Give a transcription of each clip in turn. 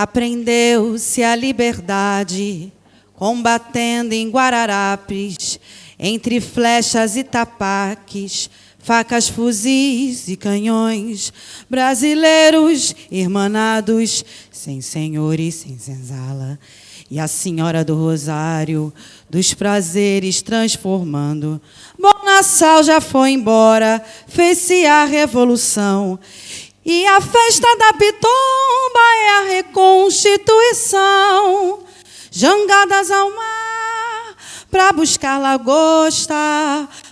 Aprendeu-se a liberdade, combatendo em Guararapes, entre flechas e tapaques, facas, fuzis e canhões, brasileiros irmanados, sem senhor e sem senzala, e a Senhora do Rosário, dos prazeres transformando. Bom Nassau já foi embora, fez-se a revolução, e a festa da Pitomba é a reconstituição. Jangadas ao mar, pra buscar lagosta,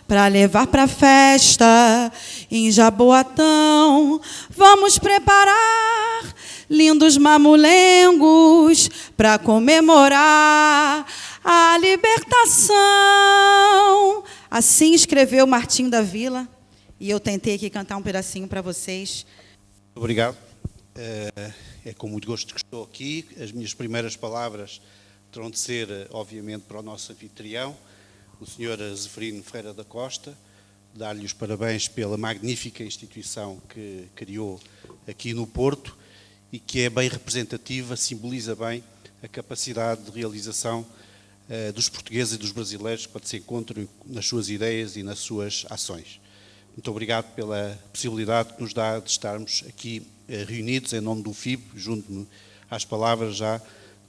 pra levar pra festa em Jaboatão. Vamos preparar lindos mamulengos pra comemorar a libertação. Assim escreveu Martim da Vila, e eu tentei aqui cantar um pedacinho para vocês. Obrigado. É com muito gosto que estou aqui. As minhas primeiras palavras terão de ser, obviamente, para o nosso anfitrião, o Sr. Zeferino Ferreira da Costa, dar-lhe os parabéns pela magnífica instituição que criou aqui no Porto e que é bem representativa, simboliza bem a capacidade de realização dos portugueses e dos brasileiros quando se encontram nas suas ideias e nas suas ações. Muito obrigado pela possibilidade que nos dá de estarmos aqui reunidos em nome do FIB, junto-me às palavras já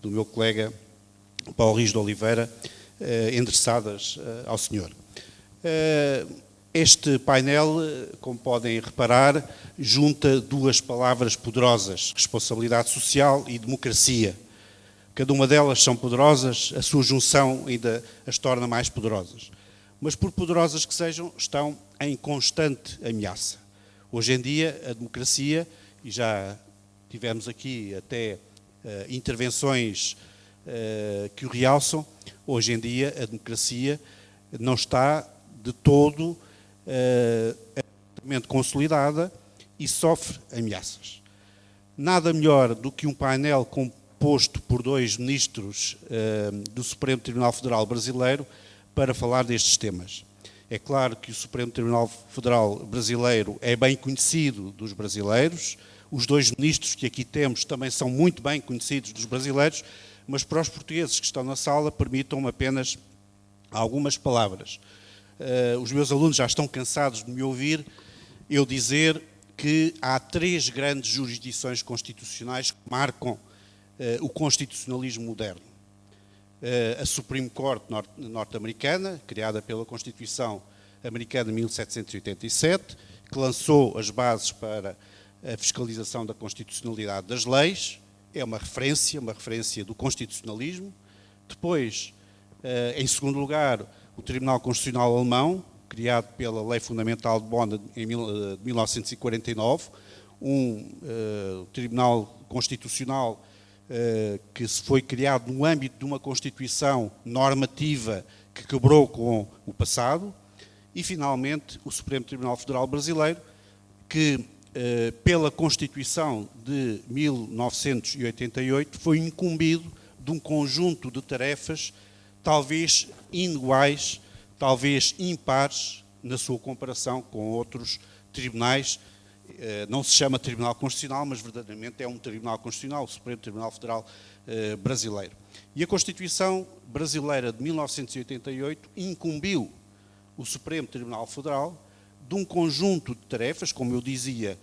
do meu colega Paulo Rios de Oliveira, endereçadas ao senhor. Este painel, como podem reparar, junta duas palavras poderosas: responsabilidade social e democracia. Cada uma delas são poderosas, a sua junção ainda as torna mais poderosas. Mas, por poderosas que sejam, estão em constante ameaça. Hoje em dia, a democracia, e já tivemos aqui até intervenções que o realçam, hoje em dia a democracia não está de todo absolutamente consolidada e sofre ameaças. Nada melhor do que um painel composto por dois ministros do Supremo Tribunal Federal brasileiro para falar destes temas. É claro que o Supremo Tribunal Federal brasileiro é bem conhecido dos brasileiros, os dois ministros que aqui temos também são muito bem conhecidos dos brasileiros, mas para os portugueses que estão na sala, permitam-me apenas algumas palavras. Os meus alunos já estão cansados de me ouvir eu dizer que há três grandes jurisdições constitucionais que marcam o constitucionalismo moderno. A Supreme Court norte-americana, criada pela Constituição americana de 1787, que lançou as bases para a fiscalização da constitucionalidade das leis, é uma referência do constitucionalismo. Depois, em segundo lugar, o Tribunal Constitucional Alemão, criado pela Lei Fundamental de Bonn em 1949, tribunal constitucional que se foi criado no âmbito de uma Constituição normativa que quebrou com o passado, e, finalmente, o Supremo Tribunal Federal Brasileiro, que, pela Constituição de 1988, foi incumbido de um conjunto de tarefas talvez iniguais, talvez impares na sua comparação com outros tribunais. Não se chama Tribunal Constitucional, mas verdadeiramente é um Tribunal Constitucional, o Supremo Tribunal Federal brasileiro. E a Constituição brasileira de 1988 incumbiu o Supremo Tribunal Federal de um conjunto de tarefas, como eu dizia,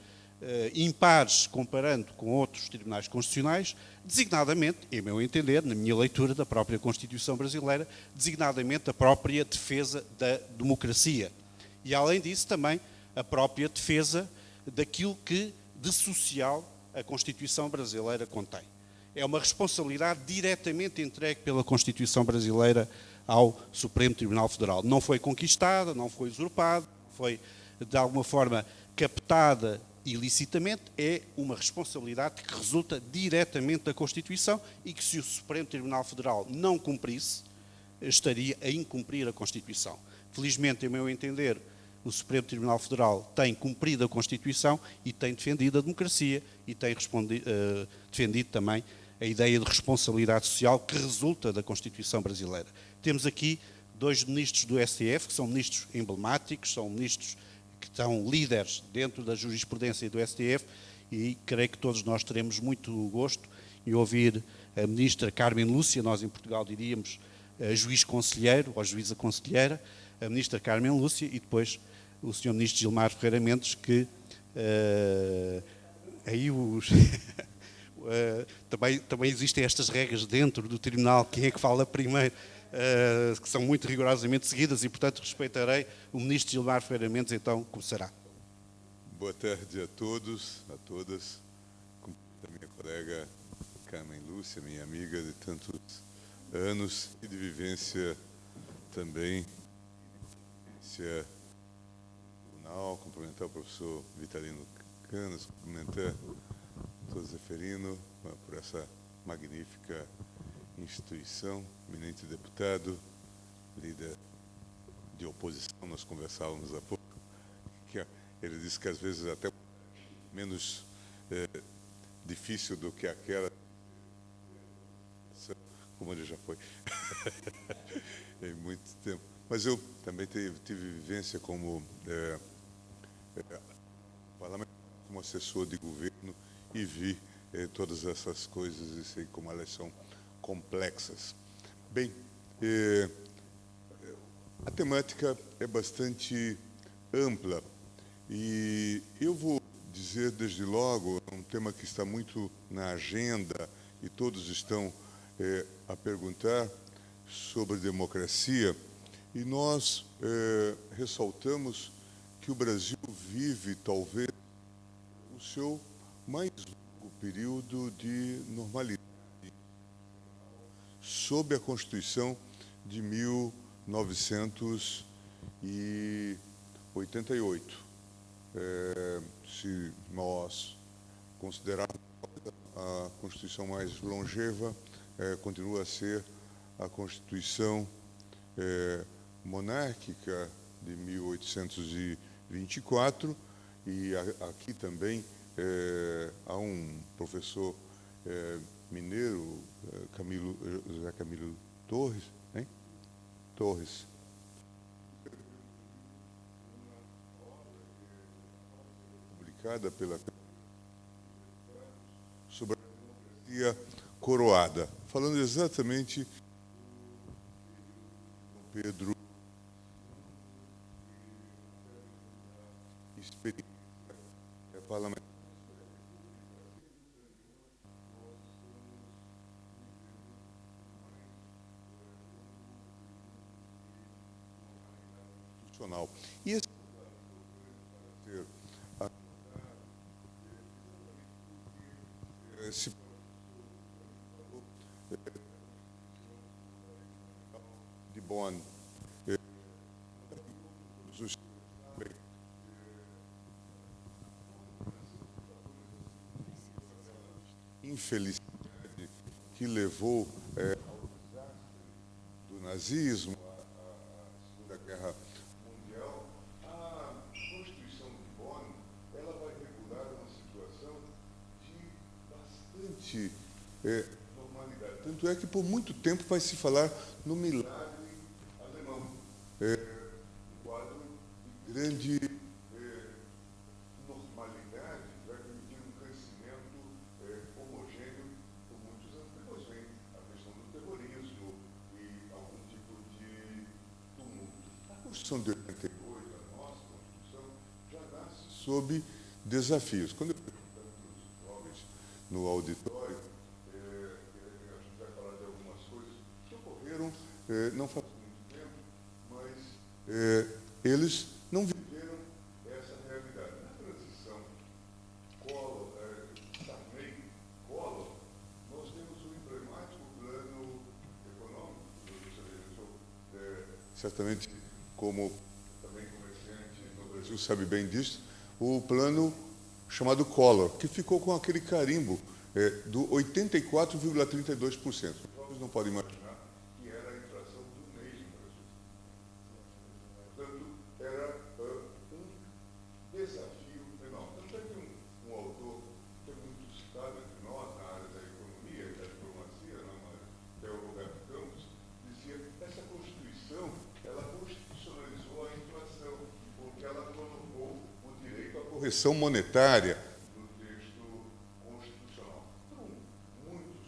impares comparando com outros tribunais constitucionais, designadamente, em meu entender, na minha leitura da própria Constituição brasileira, designadamente a própria defesa da democracia. E, além disso, também a própria defesa daquilo que de social a Constituição brasileira contém. É uma responsabilidade diretamente entregue pela Constituição brasileira ao Supremo Tribunal Federal. Não foi conquistada, não foi usurpada, foi de alguma forma captada ilicitamente, é uma responsabilidade que resulta diretamente da Constituição e que, se o Supremo Tribunal Federal não cumprisse, estaria a incumprir a Constituição. Felizmente, em meu entender, o Supremo Tribunal Federal tem cumprido a Constituição e tem defendido a democracia e tem defendido também a ideia de responsabilidade social que resulta da Constituição brasileira. Temos aqui dois ministros do STF, que são ministros emblemáticos, são ministros que são líderes dentro da jurisprudência do STF, e creio que todos nós teremos muito gosto em ouvir a ministra Carmen Lúcia, nós em Portugal diríamos juiz conselheiro ou juíza conselheira, a ministra Carmen Lúcia e depois o Sr. Ministro Gilmar Ferreira Mendes, que aí os... também existem estas regras dentro do tribunal, quem é que fala primeiro, que são muito rigorosamente seguidas e, portanto, respeitarei o Ministro Gilmar Ferreira Mendes, então começará. Boa tarde a todos, a todas. A minha colega Carmen Lúcia, minha amiga de tantos anos e de vivência também. Cumprimentar o professor Vitalino Canas, cumprimentar o doutor Zeferino por essa magnífica instituição, eminente deputado, líder de oposição, nós conversávamos há pouco, que ele disse que às vezes até menos difícil do que aquela, como ele já foi, em muito tempo. Mas eu também tive vivência como parlamentar, como assessor de governo e vi todas essas coisas e sei como elas são complexas. Bem, a temática é bastante ampla e eu vou dizer desde logo, é um tema que está muito na agenda e todos estão a perguntar sobre democracia e nós ressaltamos que o Brasil vive talvez o seu mais longo período de normalidade sob a Constituição de 1988. Se nós considerarmos a Constituição mais longeva, continua a ser a Constituição monárquica de 1824, e aqui também há um professor mineiro, José Camilo Torres, hein? Torres, publicada pela sobre a democracia coroada, falando exatamente do Pedro experiência parlamentar. E esse de Bonn, infelicidade que levou do nazismo à Segunda Guerra Mundial, a Constituição de Bonn, ela vai regular uma situação de bastante normalidade. Tanto é que por muito tempo vai se falar no milagre alemão, um quadro de grande normalidade, que vai permitir um crescimento homogêneo por muitos anos. Depois vem a questão do terrorismo e algum tipo de tumulto. A Constituição de 88, a nossa Constituição, já nasce sob desafios. Quando eu pergunto para os jovens no auditório, a gente vai falar de algumas coisas que ocorreram não faz muito tempo, mas eles não viveram essa realidade. Na transição Sarney-Collor, nós temos um emblemático plano econômico, certamente como também comerciante no Brasil sabe bem disso, o plano chamado Collor, que ficou com aquele carimbo do 84,32%. Os jovens não podem imaginar que era a inflação do mês no Brasil. Portanto, era um desafio enorme. Tanto é que um autor que é muito citado entre nós na área da economia e da diplomacia, que é o Roberto Campos, dizia que essa Constituição, ela constitucionalizou a inflação, porque ela colocou o direito à correção monetária no texto constitucional. Então, muitos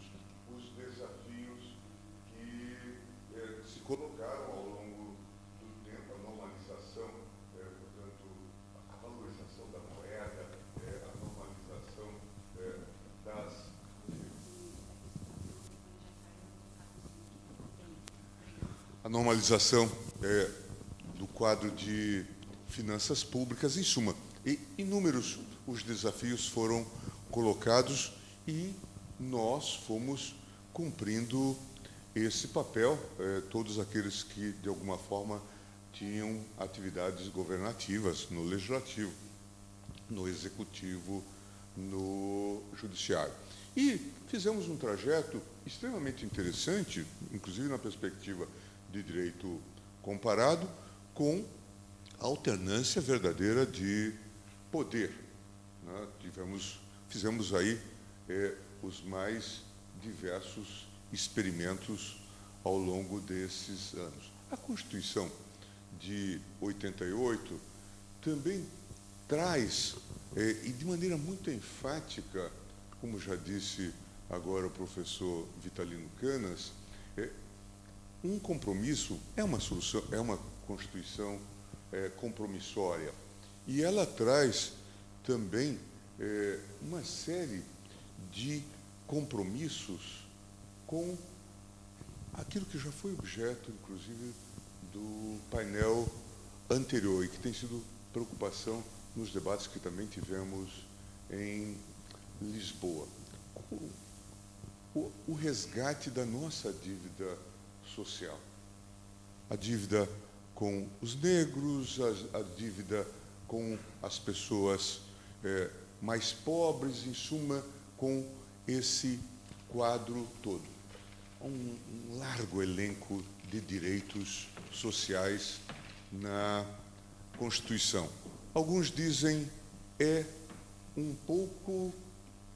a normalização do quadro de finanças públicas, em suma, e inúmeros os desafios foram colocados e nós fomos cumprindo esse papel, todos aqueles que, de alguma forma, tinham atividades governativas no Legislativo, no Executivo, no Judiciário. E fizemos um trajeto extremamente interessante, inclusive na perspectiva de direito comparado, com a alternância verdadeira de poder, né? Fizemos aí os mais diversos experimentos ao longo desses anos. A Constituição de 88 também traz, e de maneira muito enfática, como já disse agora o professor Vitalino Canas, um compromisso é uma solução, é uma Constituição compromissória, e ela traz também uma série de compromissos com aquilo que já foi objeto, inclusive, do painel anterior e que tem sido preocupação nos debates que também tivemos em Lisboa. O resgate da nossa dívida social. A dívida com os negros, a dívida com as pessoas mais pobres, em suma, com esse quadro todo. Um largo elenco de direitos sociais na Constituição. Alguns dizem um pouco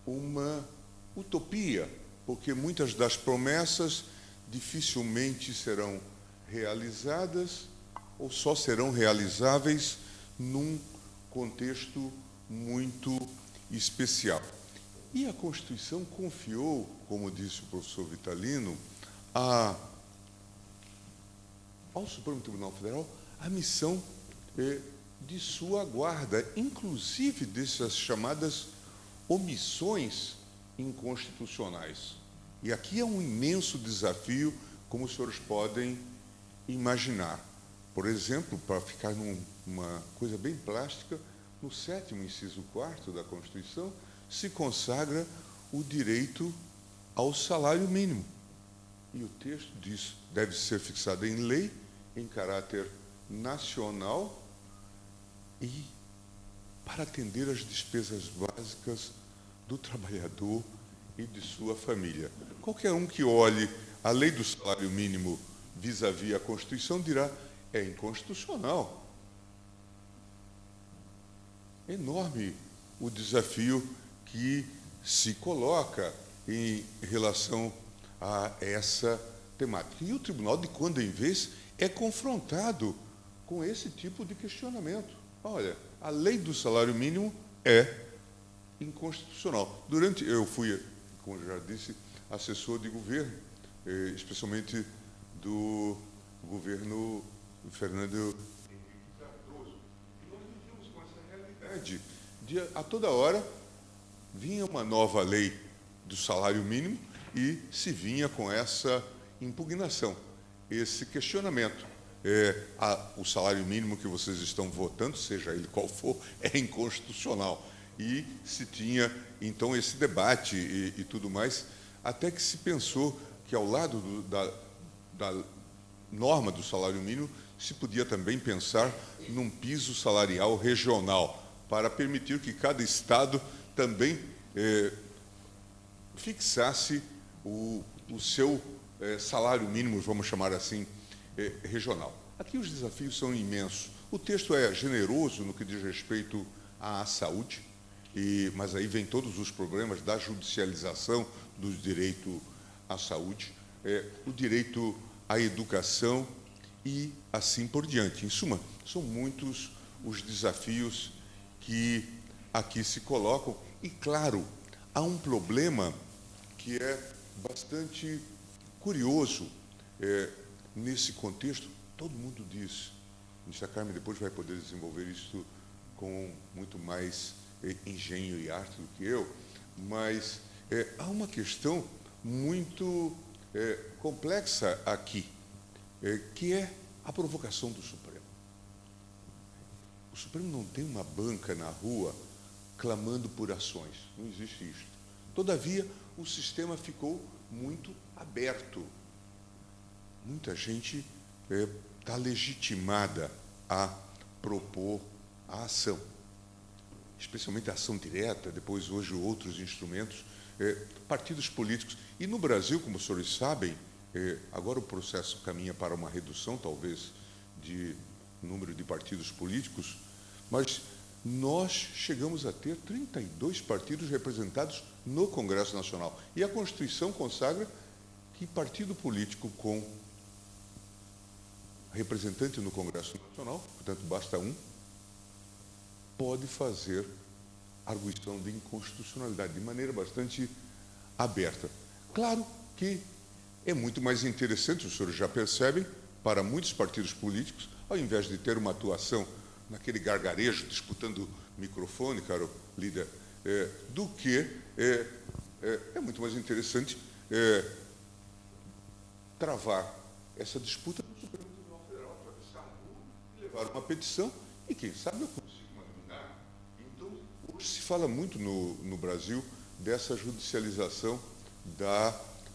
uma utopia, porque muitas das promessas dificilmente serão realizadas ou só serão realizáveis num contexto muito especial. E a Constituição confiou, como disse o professor Vitalino, ao Supremo Tribunal Federal a missão de sua guarda, inclusive dessas chamadas omissões inconstitucionais. E aqui é um imenso desafio, como os senhores podem imaginar. Por exemplo, para ficar numa coisa bem plástica, no 7º inciso 4º da Constituição, se consagra o direito ao salário mínimo. E o texto diz, deve ser fixado em lei, em caráter nacional e para atender às despesas básicas do trabalhador e de sua família. Qualquer um que olhe a lei do salário mínimo vis-à-vis a Constituição dirá, é inconstitucional. É enorme o desafio que se coloca em relação a essa temática. E o tribunal, de quando em vez, é confrontado com esse tipo de questionamento. Olha, a lei do salário mínimo é inconstitucional. Eu fui, como eu já disse, assessor de governo, especialmente do governo Fernando Henrique Cardoso. E nós vivíamos com essa realidade. A toda hora vinha uma nova lei do salário mínimo e se vinha com essa impugnação, esse questionamento. O salário mínimo que vocês estão votando, seja ele qual for, é inconstitucional. E se tinha, então, esse debate e tudo mais, até que se pensou que, ao lado da norma do salário mínimo, se podia também pensar num piso salarial regional, para permitir que cada estado também fixasse o seu salário mínimo, vamos chamar assim, regional. Aqui os desafios são imensos. O texto é generoso no que diz respeito à saúde, mas aí vem todos os problemas da judicialização do direito à saúde, o direito à educação e assim por diante. Em suma, são muitos os desafios que aqui se colocam. E, claro, há um problema que é bastante curioso nesse contexto. Todo mundo diz, a ministra Carmen depois vai poder desenvolver isso com muito mais engenho e arte do que eu, mas há uma questão muito complexa aqui. que é a provocação do Supremo. O Supremo não tem uma banca na rua clamando por ações, não existe isso. Todavia, o sistema ficou muito aberto. Muita gente está legitimada a propor a ação, especialmente a ação direta, depois hoje outros instrumentos, partidos políticos. E no Brasil, como os senhores sabem, agora o processo caminha para uma redução, talvez, de número de partidos políticos, mas nós chegamos a ter 32 partidos representados no Congresso Nacional. E a Constituição consagra que partido político com representante no Congresso Nacional, portanto, basta um, pode fazer arguição de inconstitucionalidade de maneira bastante aberta. Claro que é muito mais interessante, os senhores já percebem, para muitos partidos políticos, ao invés de ter uma atuação naquele gargarejo, disputando microfone, caro líder, do que é muito mais interessante travar essa disputa no Supremo Tribunal Federal, atravessar a rua e levar uma petição, e quem sabe eu consigo uma liminar. Então, hoje se fala muito no Brasil dessa judicialização da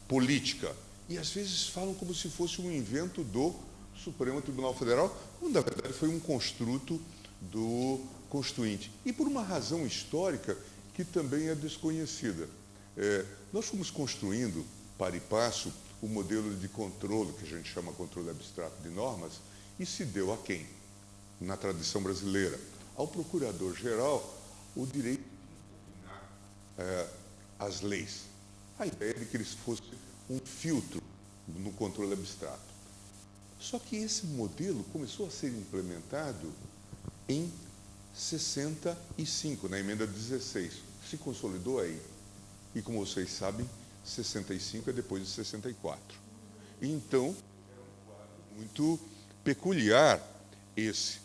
política, e às vezes falam como se fosse um invento do Supremo Tribunal Federal, quando na verdade foi um construto do Constituinte, e por uma razão histórica que também é desconhecida. Nós fomos construindo, para e passo, o modelo de controle, que a gente chama controle abstrato de normas, e se deu a quem? Na tradição brasileira, ao procurador-geral, o direito de impugnar as leis. A ideia de que eles fossem um filtro no controle abstrato. Só que esse modelo começou a ser implementado em 65, na emenda 16. Se consolidou aí. E, como vocês sabem, 65 é depois de 64. E, então, é um quadro muito peculiar esse.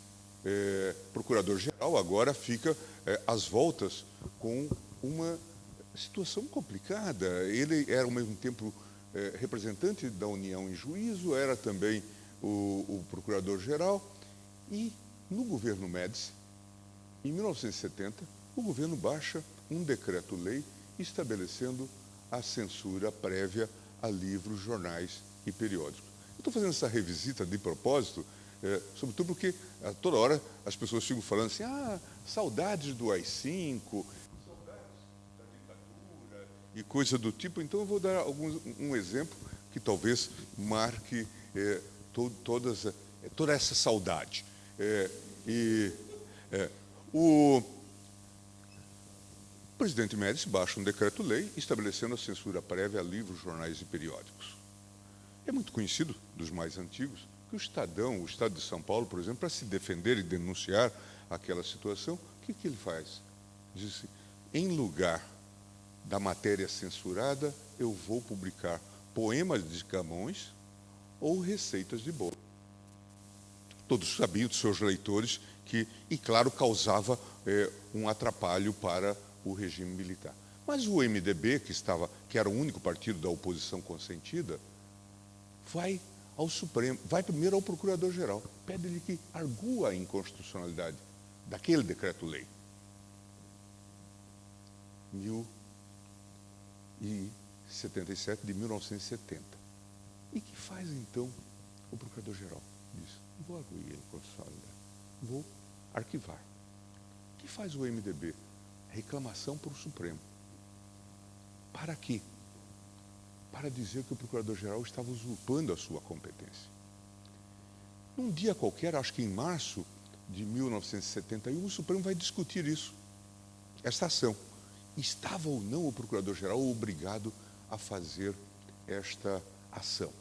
Procurador-geral agora fica às voltas com uma situação complicada. Ele era, ao mesmo tempo, representante da União em juízo, era também o procurador-geral, e no governo Médici, em 1970, o governo baixa um decreto-lei estabelecendo a censura prévia a livros, jornais e periódicos. Eu estou fazendo essa revisita de propósito, sobretudo porque a toda hora as pessoas ficam falando assim, saudades do AI-5, saudades da ditadura e coisa do tipo. Então eu vou dar um exemplo que talvez marque toda essa saudade. O presidente Médici baixa um decreto-lei estabelecendo a censura prévia a livros, jornais e periódicos. É muito conhecido, dos mais antigos, que o Estadão, o Estado de São Paulo, por exemplo, para se defender e denunciar aquela situação, o que ele faz? Diz assim, em lugar da matéria censurada, eu vou publicar poemas de Camões ou receitas de bolo. Todos sabiam dos seus leitores que, e claro, causava um atrapalho para o regime militar. Mas o MDB, que era o único partido da oposição consentida, vai ao Supremo, vai primeiro ao Procurador-Geral, pede-lhe que argua a inconstitucionalidade daquele decreto-lei. 1077 de 1970. E que faz, então, o Procurador-Geral? Diz, vou arguir a inconstitucionalidade, vou arquivar. O que faz o MDB? Reclamação para o Supremo. Para quê? Para dizer que o Procurador-Geral estava usurpando a sua competência. Num dia qualquer, acho que em março de 1971, o Supremo vai discutir isso, essa ação. Estava ou não o Procurador-Geral obrigado a fazer esta ação?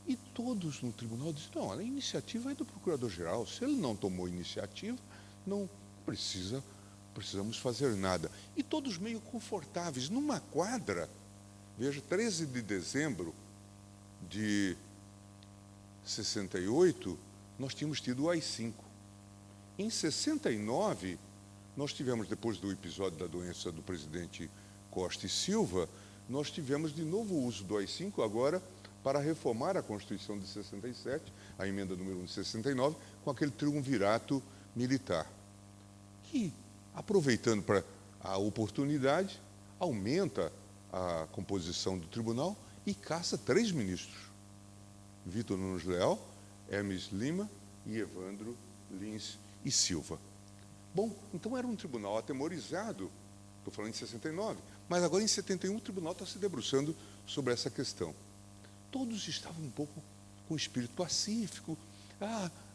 E todos no tribunal dizem, não, a iniciativa é do Procurador-Geral, se ele não tomou iniciativa, não precisamos fazer nada. E todos meio confortáveis, numa quadra, veja, 13 de dezembro de 68, nós tínhamos tido o AI-5. Em 69, nós tivemos, depois do episódio da doença do presidente Costa e Silva, nós tivemos de novo o uso do AI-5, agora para reformar a Constituição de 67, a emenda número 1 de 69, com aquele triunvirato militar. Que, aproveitando para a oportunidade, aumenta a composição do tribunal e caça 3 ministros: Vitor Nunes Leal, Hermes Lima e Evandro Lins e Silva. Bom, então era um tribunal atemorizado, estou falando em 69, mas agora em 71 o tribunal está se debruçando sobre essa questão. Todos estavam um pouco com espírito pacífico.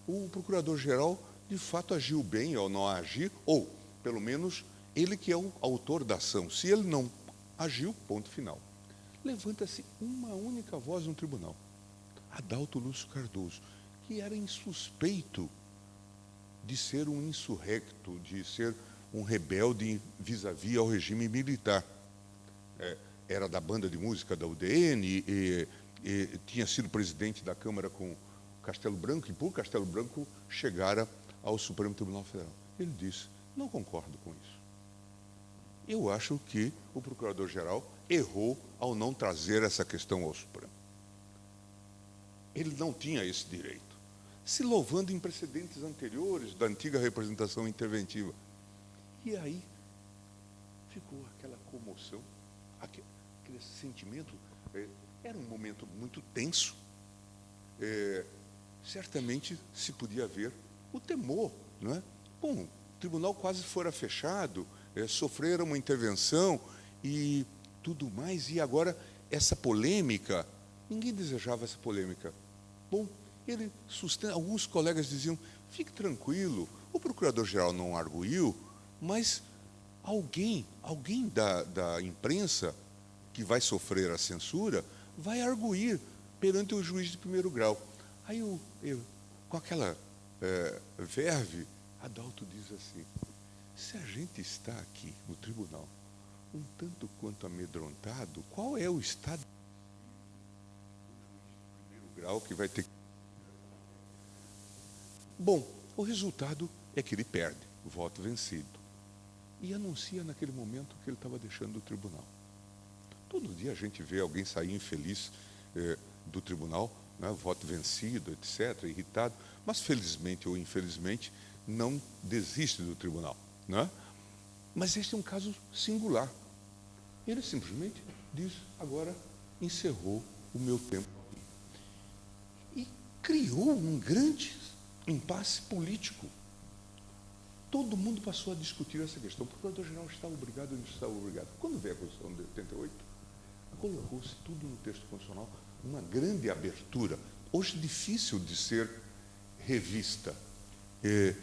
O procurador-geral de fato agiu bem ao não agir, ou pelo menos ele que é o autor da ação. Se ele não agiu, ponto final. Levanta-se uma única voz no tribunal: Adalto Lúcio Cardoso, que era insuspeito de ser um insurrecto, de ser um rebelde vis-à-vis ao regime militar. Era da banda de música da UDN, tinha sido presidente da Câmara com Castelo Branco, e por Castelo Branco chegara ao Supremo Tribunal Federal. Ele disse: não concordo com isso. Eu acho que o Procurador-Geral errou ao não trazer essa questão ao Supremo. Ele não tinha esse direito, se louvando em precedentes anteriores da antiga representação interventiva. E aí ficou aquela comoção, aquele sentimento. Era um momento muito tenso. Certamente se podia ver o temor, não é? Bom, o tribunal quase fora fechado, sofreram uma intervenção e tudo mais, e agora essa polêmica, ninguém desejava essa polêmica. Bom, ele sustenta, alguns colegas diziam: fique tranquilo, o procurador-geral não arguiu, mas alguém da imprensa que vai sofrer a censura vai arguir perante o juiz de primeiro grau. Aí com aquela verve, Adalto diz assim: se a gente está aqui no tribunal um tanto quanto amedrontado, qual é o estado do juiz de primeiro grau que vai ter que... Bom, o resultado é que ele perde, o voto vencido, e anuncia naquele momento que ele estava deixando o tribunal. Todo dia a gente vê alguém sair infeliz do tribunal, né, voto vencido, etc., irritado, mas felizmente ou infelizmente não desiste do tribunal, né? Mas este é um caso singular. Ele simplesmente diz: agora encerrou o meu tempo. E criou um grande impasse político. Todo mundo passou a discutir essa questão. O procurador-geral está obrigado ou não está obrigado? Quando veio a Constituição de 88, colocou-se tudo no texto constitucional, uma grande abertura, hoje difícil de ser revista.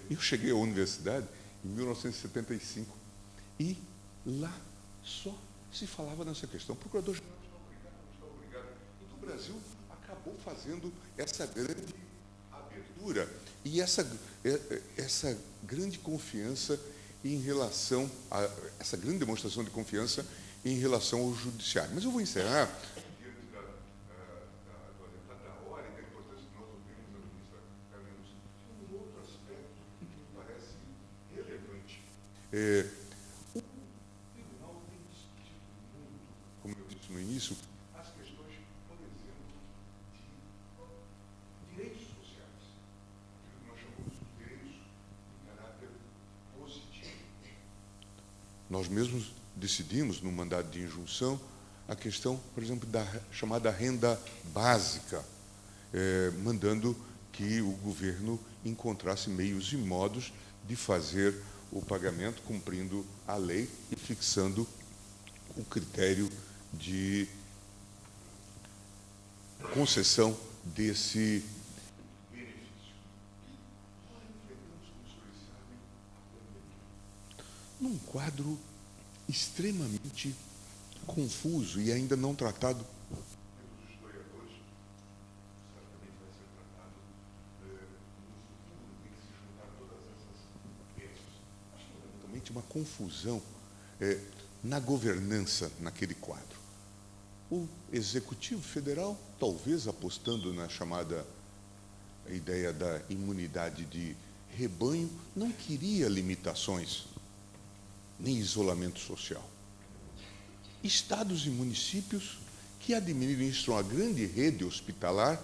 Eu cheguei à universidade em 1975 e lá só se falava nessa questão. O procurador-geral está obrigado, não está obrigado. Então o Brasil acabou fazendo essa grande abertura e essa grande confiança em relação a essa grande demonstração de confiança em relação ao judiciário. Mas eu vou encerrar diante da hora e da importância que nós ouvimos da ministra Carmen Lúcia, um outro aspecto que me parece relevante. O tribunal tem discutido muito, como eu disse no início, as questões, por exemplo, de direitos sociais, aquilo que nós chamamos de direitos de caráter positivo. Nós mesmos decidimos, no mandado de injunção, a questão, por exemplo, da chamada renda básica, mandando que o governo encontrasse meios e modos de fazer o pagamento, cumprindo a lei e fixando o critério de concessão desse benefício. Nós enfrentamos, como os senhores sabem, a pandemia, num quadro extremamente confuso e ainda não tratado pelos historiadores, certamente vai ser tratado no futuro, tem que se juntar todas essas peças. Acho que fundamentalmente uma confusão na governança naquele quadro. O Executivo Federal, talvez apostando na chamada ideia da imunidade de rebanho, não queria limitações nem isolamento social. Estados e municípios que administram a grande rede hospitalar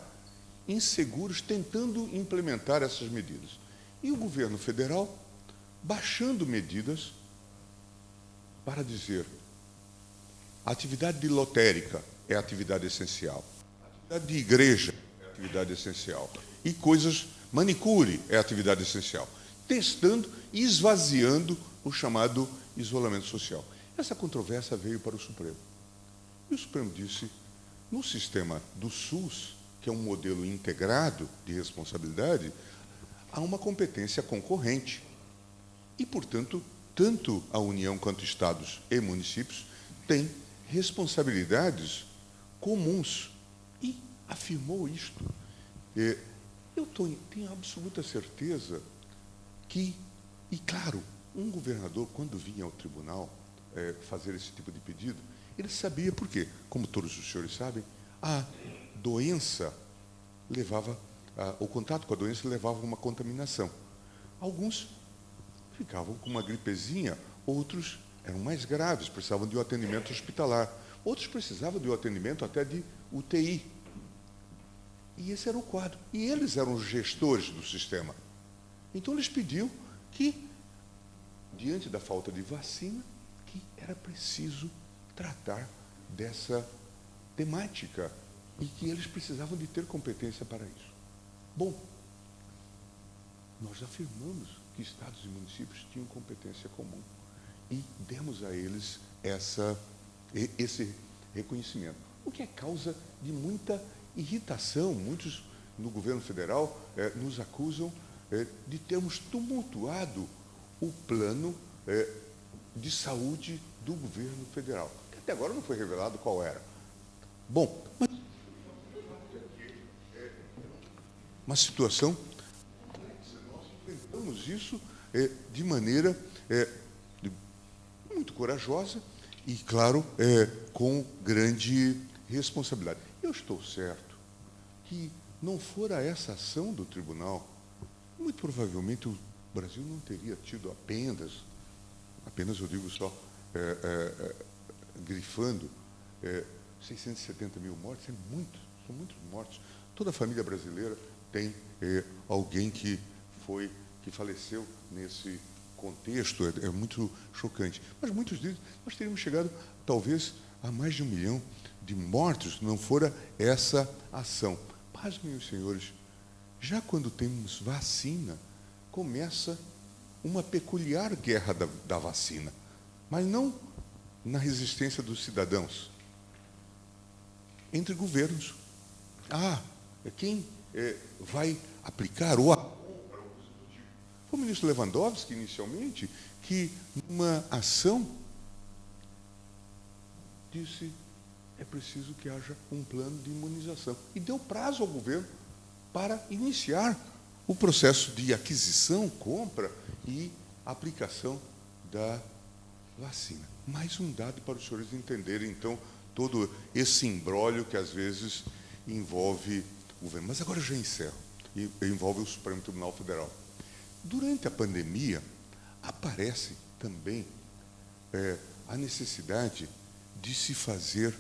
inseguros, tentando implementar essas medidas. E o governo federal baixando medidas para dizer: a atividade de lotérica é atividade essencial, a atividade de igreja é atividade essencial, e coisas, manicure é atividade essencial, testando e esvaziando o chamado isolamento social. Essa controvérsia veio para o Supremo. E o Supremo disse: no sistema do SUS, que é um modelo integrado de responsabilidade, há uma competência concorrente. E, portanto, tanto a União quanto estados e municípios têm responsabilidades comuns. E afirmou isto. Eu tenho absoluta certeza que, e claro, um governador, quando vinha ao tribunal fazer esse tipo de pedido, ele sabia por quê. Como todos os senhores sabem, a doença levava, o contato com a doença levava a uma contaminação. Alguns ficavam com uma gripezinha, outros eram mais graves, precisavam de um atendimento hospitalar, outros precisavam de um atendimento até de UTI. E esse era o quadro. E eles eram os gestores do sistema. Então, eles pediam que, diante da falta de vacina, que era preciso tratar dessa temática e que eles precisavam de ter competência para isso. Bom, nós afirmamos que estados e municípios tinham competência comum e demos a eles esse reconhecimento, o que é causa de muita irritação. Muitos no governo federal nos acusam de termos tumultuado o plano de saúde do governo federal, que até agora não foi revelado qual era. Bom, mas uma situação, nós enfrentamos isso de maneira muito corajosa e, claro, com grande responsabilidade. Eu estou certo que não fora essa ação do tribunal, muito provavelmente o Brasil não teria tido apenas eu digo só, grifando, 670 mil mortes, são muitos mortos. Toda a família brasileira tem alguém que faleceu nesse contexto, é muito chocante. Mas muitos dizem que nós teríamos chegado, talvez, a mais de 1 milhão de mortos, não fora essa ação. Mas, meus senhores, já quando temos vacina, começa uma peculiar guerra da vacina, mas não na resistência dos cidadãos, entre governos. Quem vai aplicar ou foi o ministro Lewandowski, inicialmente, que, numa ação, disse: é preciso que haja um plano de imunização. E deu prazo ao governo para iniciar o processo de aquisição, compra e aplicação da vacina. Mais um dado para os senhores entenderem, então, todo esse imbróglio que, às vezes, envolve o governo. Mas agora eu já encerro, e envolve o Supremo Tribunal Federal. Durante a pandemia, aparece também a necessidade de se fazer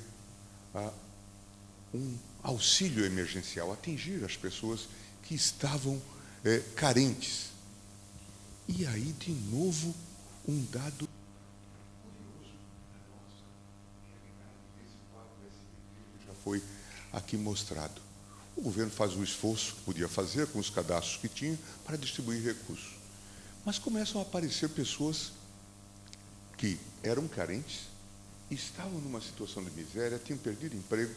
um auxílio emergencial, atingir as pessoas que estavam carentes. E aí, de novo, um dado curioso já foi aqui mostrado. O governo faz o esforço que podia fazer com os cadastros que tinha para distribuir recursos. Mas começam a aparecer pessoas que eram carentes, estavam numa situação de miséria, tinham perdido emprego,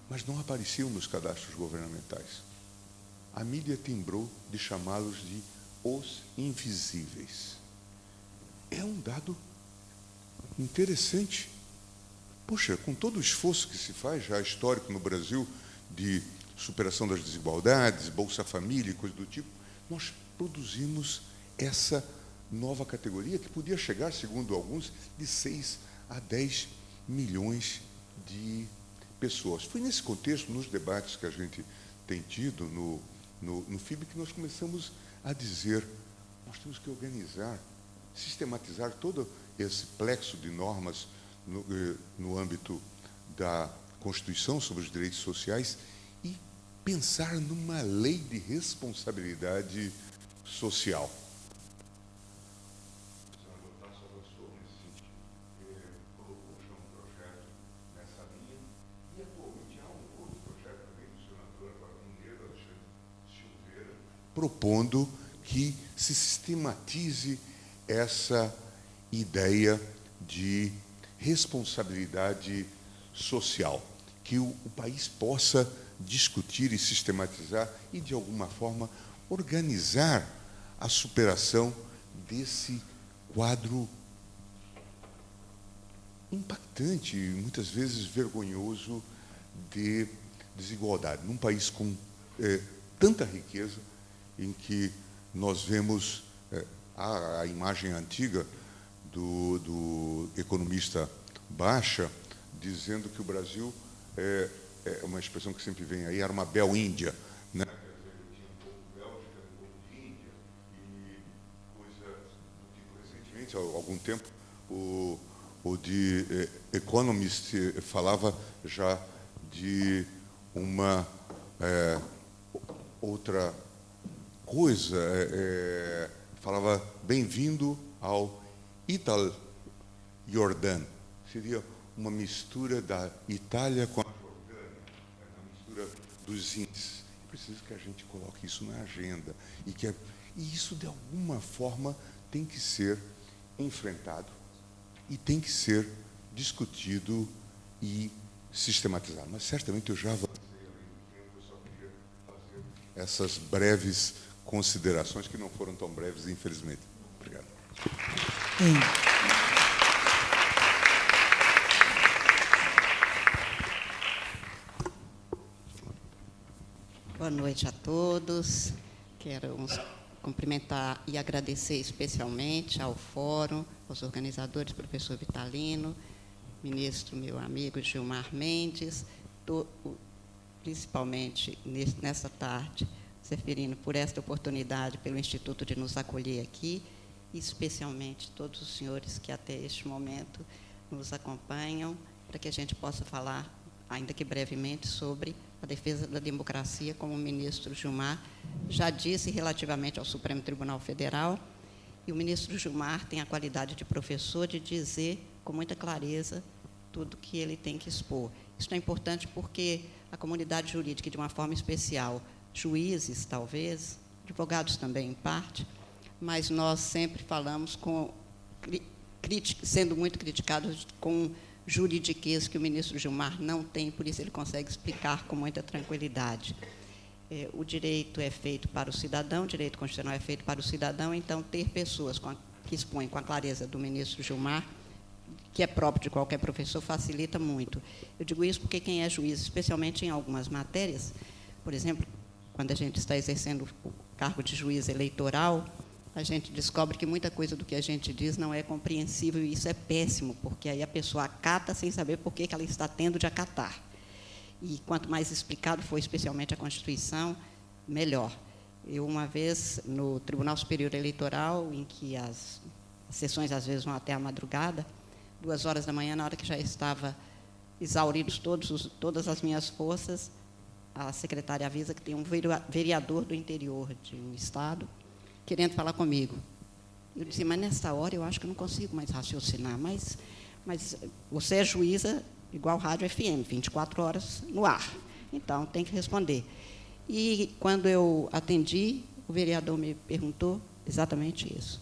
mas não apareciam nos cadastros governamentais. A mídia timbrou de chamá-los de os invisíveis. É um dado interessante. Poxa, com todo o esforço que se faz, já histórico no Brasil, de superação das desigualdades, Bolsa Família e coisas do tipo, nós produzimos essa nova categoria que podia chegar, segundo alguns, de 6 a 10 milhões de pessoas. Foi nesse contexto, nos debates que a gente tem tido no FIB, que nós começamos a dizer: nós temos que organizar, sistematizar todo esse plexo de normas no âmbito da Constituição sobre os direitos sociais e pensar numa lei de responsabilidade social. Propondo que se sistematize essa ideia de responsabilidade social, que o país possa discutir e sistematizar e, de alguma forma, organizar a superação desse quadro impactante e, muitas vezes, vergonhoso de desigualdade. Num país com tanta riqueza, em que nós vemos a imagem antiga do economista Baixa, dizendo que o Brasil é uma expressão que sempre vem aí, era uma bel-índia, né? Tinha um pouco Bélgica, um pouco de Índia, e coisa do que recentemente, há algum tempo, o The Economist falava já de uma outra coisa, falava bem-vindo ao Ital Jordan. Seria uma mistura da Itália com a Jordânia, uma mistura dos índices. É preciso que a gente coloque isso na agenda e isso, de alguma forma, tem que ser enfrentado e tem que ser discutido e sistematizado. Mas, certamente, eu já avancei além do tempo, eu só queria fazer essas breves considerações, que não foram tão breves, infelizmente. Obrigado. Boa noite a todos. Quero cumprimentar e agradecer especialmente ao Fórum, aos organizadores, professor Vitalino, ministro, meu amigo Gilmar Mendes, principalmente nessa tarde, Zeferino, por esta oportunidade, pelo Instituto de nos acolher aqui, e especialmente todos os senhores que até este momento nos acompanham, para que a gente possa falar, ainda que brevemente, sobre a defesa da democracia, como o ministro Gilmar já disse relativamente ao Supremo Tribunal Federal, e o ministro Gilmar tem a qualidade de professor de dizer com muita clareza tudo que ele tem que expor. Isso é importante porque a comunidade jurídica, de uma forma especial, juízes, talvez, advogados também, em parte, mas nós sempre falamos sendo muito criticados com juridiquês que o ministro Gilmar não tem, por isso ele consegue explicar com muita tranquilidade. O direito é feito para o cidadão, o direito constitucional é feito para o cidadão, então ter pessoas que expõem com a clareza do ministro Gilmar, que é próprio de qualquer professor, facilita muito. Eu digo isso porque quem é juiz, especialmente em algumas matérias, por exemplo, quando a gente está exercendo o cargo de juiz eleitoral, a gente descobre que muita coisa do que a gente diz não é compreensível, e isso é péssimo, porque aí a pessoa acata sem saber por que ela está tendo de acatar. E quanto mais explicado for, especialmente a Constituição, melhor. Eu, uma vez, no Tribunal Superior Eleitoral, em que as sessões, às vezes, vão até a madrugada, 2 horas da manhã, na hora que já estava exauridos todas as minhas forças, a secretária avisa que tem um vereador do interior de um estado querendo falar comigo. Eu disse, mas nessa hora eu acho que eu não consigo mais raciocinar, mas você é juíza igual rádio FM, 24 horas no ar, então tem que responder. E quando eu atendi, o vereador me perguntou exatamente isso.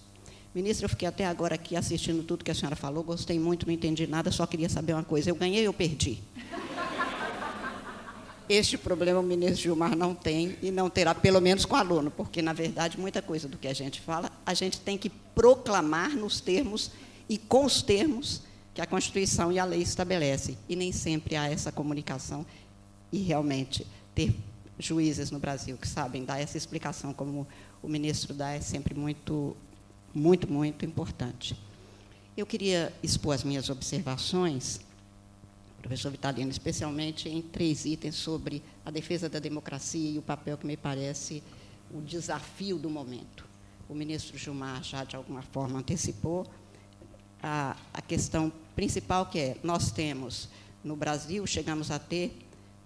Ministra, eu fiquei até agora aqui assistindo tudo que a senhora falou, gostei muito, não entendi nada, só queria saber uma coisa, eu ganhei ou perdi? Este problema o ministro Gilmar não tem e não terá, pelo menos com o aluno, porque, na verdade, muita coisa do que a gente fala, a gente tem que proclamar nos termos e com os termos que a Constituição e a lei estabelecem. E nem sempre há essa comunicação e, realmente, ter juízes no Brasil que sabem dar essa explicação, como o ministro dá, é sempre muito, muito, muito importante. Eu queria expor as minhas observações, professor Vitalino, especialmente em 3 itens sobre a defesa da democracia e o papel que me parece o desafio do momento. O ministro Gilmar já, de alguma forma, antecipou a questão principal, que é, nós temos no Brasil, chegamos a ter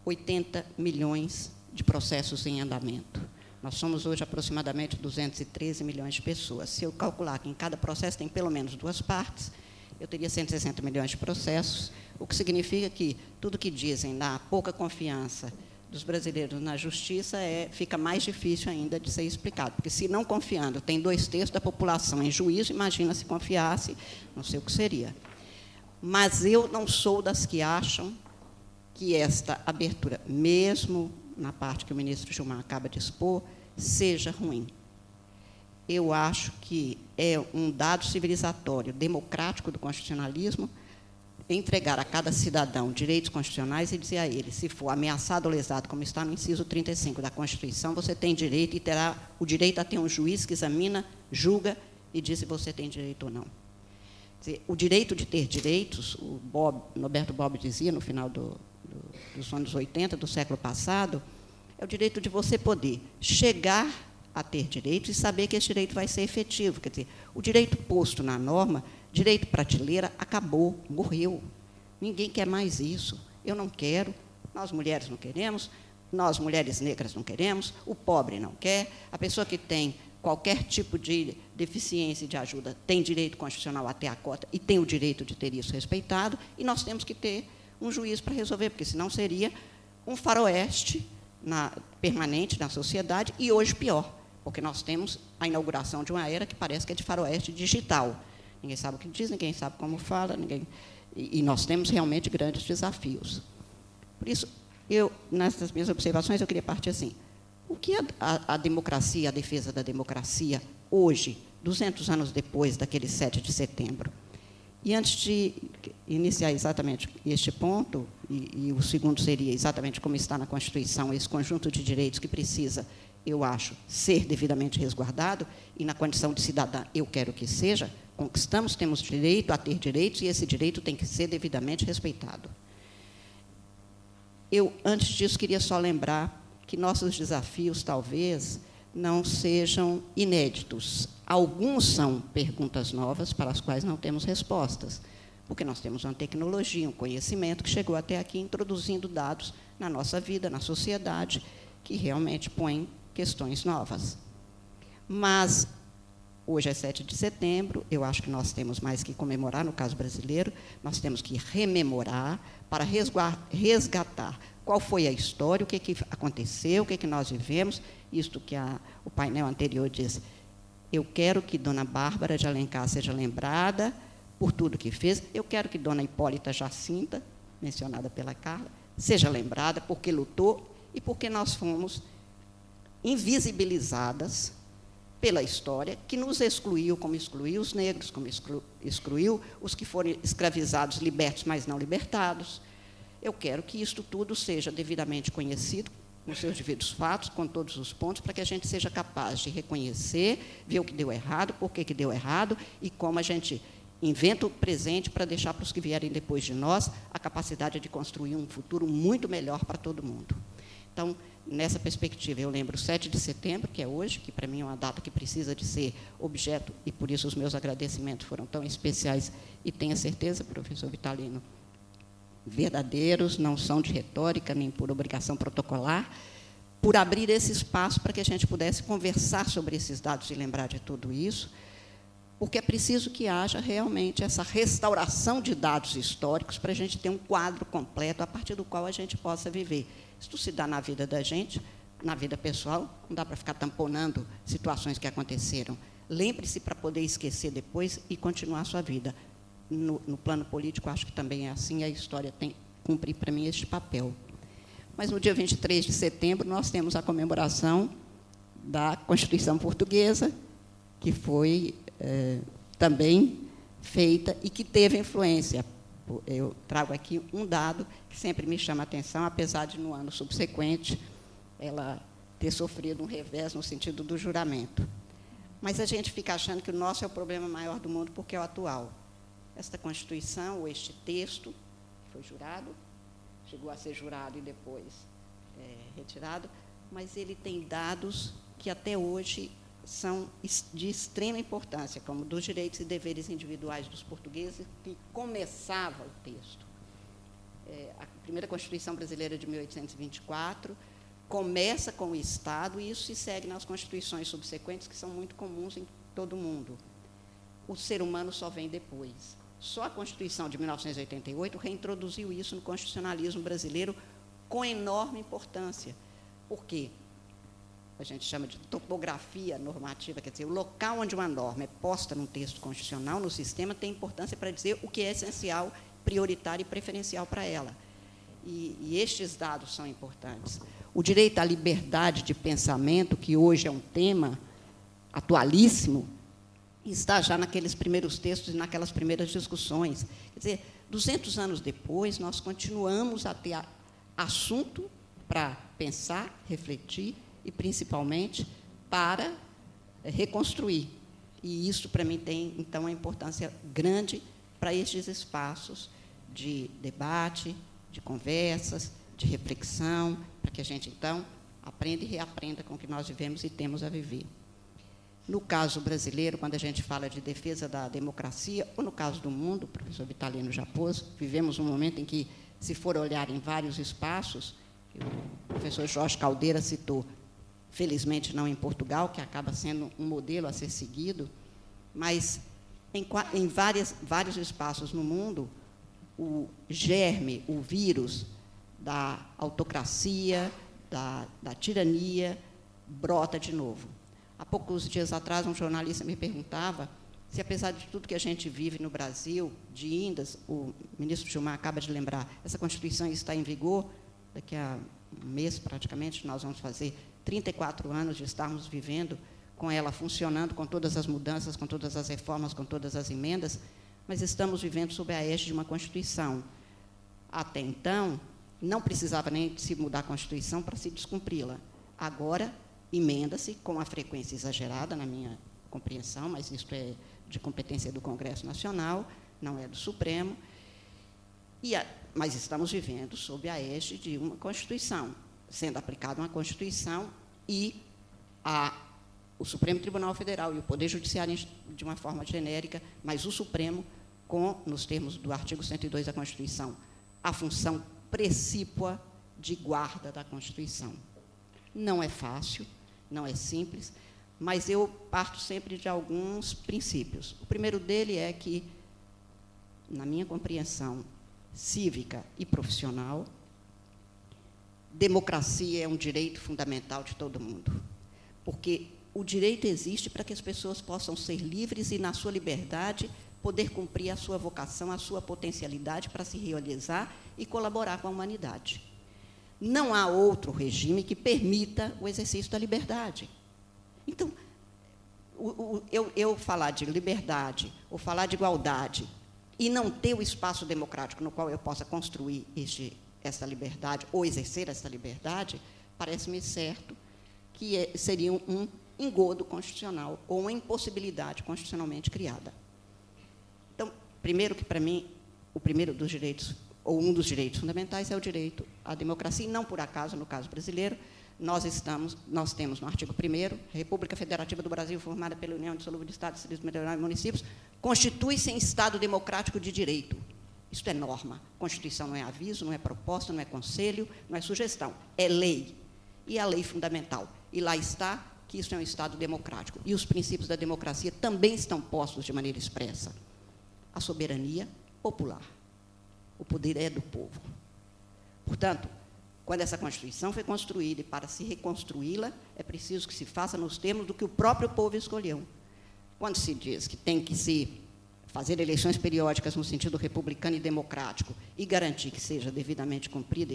80 milhões de processos em andamento. Nós somos hoje aproximadamente 213 milhões de pessoas. Se eu calcular que em cada processo tem pelo menos 2 partes, eu teria 160 milhões de processos, o que significa que tudo que dizem da pouca confiança dos brasileiros na justiça fica mais difícil ainda de ser explicado, porque se não confiando, tem 2/3 da população em juízo, imagina se confiasse, não sei o que seria. Mas eu não sou das que acham que esta abertura, mesmo na parte que o ministro Gilmar acaba de expor, seja ruim. Eu acho que é um dado civilizatório, democrático do constitucionalismo, entregar a cada cidadão direitos constitucionais e dizer a ele, se for ameaçado ou lesado, como está no inciso 35 da Constituição, você tem direito e terá o direito a ter um juiz que examina, julga e diz se você tem direito ou não. Quer dizer, o direito de ter direitos, o Norberto Bobbio dizia no final dos anos 80, do século passado, é o direito de você poder chegar a ter direitos e saber que esse direito vai ser efetivo. Quer dizer, o direito posto na norma, direito prateleira, acabou, morreu. Ninguém quer mais isso. Eu não quero, nós mulheres não queremos, nós mulheres negras não queremos, o pobre não quer, a pessoa que tem qualquer tipo de deficiência e de ajuda tem direito constitucional a ter a cota e tem o direito de ter isso respeitado, e nós temos que ter um juiz para resolver, porque senão seria um faroeste permanente na sociedade, e hoje pior, porque nós temos a inauguração de uma era que parece que é de faroeste digital. Ninguém sabe o que diz, ninguém sabe como fala, e nós temos realmente grandes desafios. Por isso, nessas minhas observações, eu queria partir assim. O que a democracia, a defesa da democracia, hoje, 200 anos depois daquele 7 de setembro? E antes de iniciar exatamente este ponto, e o segundo seria exatamente como está na Constituição, esse conjunto de direitos que precisa, eu acho, ser devidamente resguardado, e na condição de cidadã eu quero que seja, conquistamos, temos direito a ter direitos, e esse direito tem que ser devidamente respeitado. Eu, antes disso, queria só lembrar que nossos desafios, talvez, não sejam inéditos. Alguns são perguntas novas para as quais não temos respostas, porque nós temos uma tecnologia, um conhecimento que chegou até aqui introduzindo dados na nossa vida, na sociedade, que realmente põem questões novas. Mas, hoje é 7 de setembro, eu acho que nós temos mais que comemorar, no caso brasileiro, nós temos que rememorar para resgatar qual foi a história, o que aconteceu, o que nós vivemos, isto que o painel anterior disse. Eu quero que Dona Bárbara de Alencar seja lembrada por tudo que fez, eu quero que Dona Hipólita Jacinta, mencionada pela Carla, seja lembrada porque lutou e porque nós fomos invisibilizadas pela história, que nos excluiu, como excluiu os negros, como excluiu os que foram escravizados, libertos, mas não libertados. Eu quero que isto tudo seja devidamente conhecido, com seus devidos fatos, com todos os pontos, para que a gente seja capaz de reconhecer, ver o que deu errado, por que deu errado, e como a gente inventa o presente para deixar para os que vierem depois de nós a capacidade de construir um futuro muito melhor para todo mundo. Então, nessa perspectiva, eu lembro o 7 de setembro, que é hoje, que para mim é uma data que precisa de ser objeto, e por isso os meus agradecimentos foram tão especiais, e tenha certeza, professor Vitalino, verdadeiros, não são de retórica, nem por obrigação protocolar, por abrir esse espaço para que a gente pudesse conversar sobre esses dados e lembrar de tudo isso, porque é preciso que haja realmente essa restauração de dados históricos para a gente ter um quadro completo a partir do qual a gente possa viver. Isso se dá na vida da gente, na vida pessoal, não dá para ficar tamponando situações que aconteceram. Lembre-se para poder esquecer depois e continuar a sua vida. No plano político, acho que também é assim, a história tem que cumprir para mim este papel. Mas no dia 23 de setembro, nós temos a comemoração da Constituição Portuguesa, que foi também feita e que teve influência. Eu trago aqui um dado que sempre me chama a atenção, apesar de, no ano subsequente, ela ter sofrido um revés no sentido do juramento. Mas a gente fica achando que o nosso é o problema maior do mundo porque é o atual. Esta Constituição, ou este texto, foi jurado, chegou a ser jurado e depois retirado, mas ele tem dados que até hoje são de extrema importância, como dos direitos e deveres individuais dos portugueses, que começava o texto. primeira Constituição brasileira de 1824, começa com o Estado, e isso se segue nas constituições subsequentes, que são muito comuns em todo o mundo. O ser humano só vem depois. Só a Constituição de 1988 reintroduziu isso no constitucionalismo brasileiro com enorme importância. Por quê? A gente chama de topografia normativa, quer dizer, o local onde uma norma é posta num texto constitucional, no sistema, tem importância para dizer o que é essencial, prioritário e preferencial para ela. E estes dados são importantes. O direito à liberdade de pensamento, que hoje é um tema atualíssimo, está já naqueles primeiros textos e naquelas primeiras discussões. Quer dizer, 200 anos depois, nós continuamos a ter assunto para pensar, refletir e, principalmente, para reconstruir. E isso, para mim, tem, então, uma importância grande para estes espaços de debate, de conversas, de reflexão, para que a gente, então, aprenda e reaprenda com o que nós vivemos e temos a viver. No caso brasileiro, quando a gente fala de defesa da democracia, ou no caso do mundo, o professor Vitalino já pôs, vivemos um momento em que, se for olhar em vários espaços, o professor Jorge Caldeira citou, felizmente não em Portugal, que acaba sendo um modelo a ser seguido, mas em vários espaços no mundo, o germe, o vírus da autocracia, da tirania, brota de novo. Há poucos dias atrás, um jornalista me perguntava se, apesar de tudo que a gente vive no Brasil, de indas, o ministro Gilmar acaba de lembrar, essa Constituição está em vigor, daqui a um mês, praticamente, nós vamos fazer 34 anos de estarmos vivendo com ela funcionando, com todas as mudanças, com todas as reformas, com todas as emendas, mas estamos vivendo sob a égide de uma Constituição. Até então, não precisava nem se mudar a Constituição para se descumpri-la. Agora, emenda-se com a frequência exagerada, na minha compreensão, mas isso é de competência do Congresso Nacional, não é do Supremo, mas estamos vivendo sob a égide de uma Constituição, sendo aplicada uma Constituição e o Supremo Tribunal Federal e o Poder Judiciário de uma forma genérica, mas o Supremo, nos termos do artigo 102 da Constituição, a função precípua de guarda da Constituição. Não é fácil, não é simples, mas eu parto sempre de alguns princípios. O primeiro dele é que, na minha compreensão cívica e profissional, democracia é um direito fundamental de todo mundo, porque o direito existe para que as pessoas possam ser livres e, na sua liberdade, poder cumprir a sua vocação, a sua potencialidade para se realizar e colaborar com a humanidade. Não há outro regime que permita o exercício da liberdade. Então, eu falar de liberdade ou falar de igualdade e não ter o espaço democrático no qual eu possa construir essa liberdade ou exercer essa liberdade, parece-me certo que seria um engodo constitucional ou uma impossibilidade constitucionalmente criada. Então, primeiro que, para mim, o primeiro dos direitos, ou um dos direitos fundamentais, é o direito à democracia, e não por acaso, no caso brasileiro, nós temos no artigo 1º, a República Federativa do Brasil, formada pela União Indissolúvel de Estados, Distritos Federais e Municípios, constitui-se em Estado democrático de direito. Isto é norma. Constituição não é aviso, não é proposta, não é conselho, não é sugestão, é lei. E a lei fundamental. E lá está que isso é um Estado democrático. E os princípios da democracia também estão postos de maneira expressa. A soberania popular. O poder é do povo. Portanto, quando essa Constituição foi construída e para se reconstruí-la, é preciso que se faça nos termos do que o próprio povo escolheu. Quando se diz que tem que se fazer eleições periódicas no sentido republicano e democrático e garantir que seja devidamente cumprido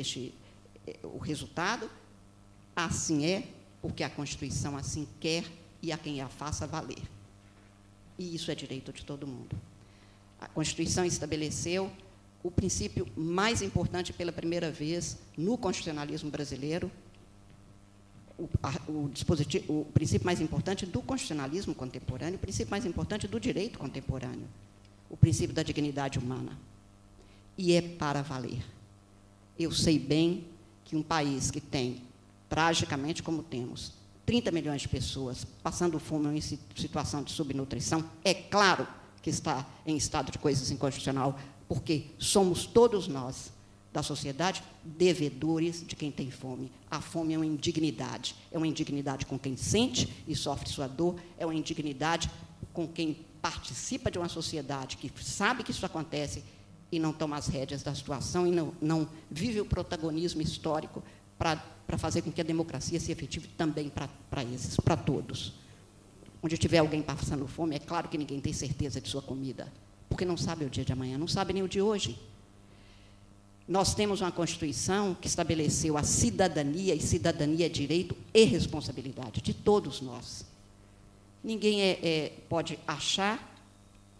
o resultado, assim é, porque a Constituição assim quer e a quem a faça valer. E isso é direito de todo mundo. A Constituição estabeleceu o princípio mais importante pela primeira vez no constitucionalismo brasileiro, o princípio mais importante do constitucionalismo contemporâneo, o princípio mais importante do direito contemporâneo, o princípio da dignidade humana. E é para valer. Eu sei bem que um país que tem, tragicamente como temos, 30 milhões de pessoas passando fome ou em situação de subnutrição, é claro que está em estado de coisas inconstitucional, porque somos todos nós, da sociedade, devedores de quem tem fome. A fome é uma indignidade com quem sente e sofre sua dor, é uma indignidade com quem participa de uma sociedade que sabe que isso acontece e não toma as rédeas da situação e não vive o protagonismo histórico para fazer com que a democracia se efetive também para todos. Onde tiver alguém passando fome, é claro que ninguém tem certeza de sua comida, porque não sabe o dia de amanhã, não sabe nem o de hoje. Nós temos uma Constituição que estabeleceu a cidadania, e cidadania é direito e responsabilidade de todos nós. Ninguém pode achar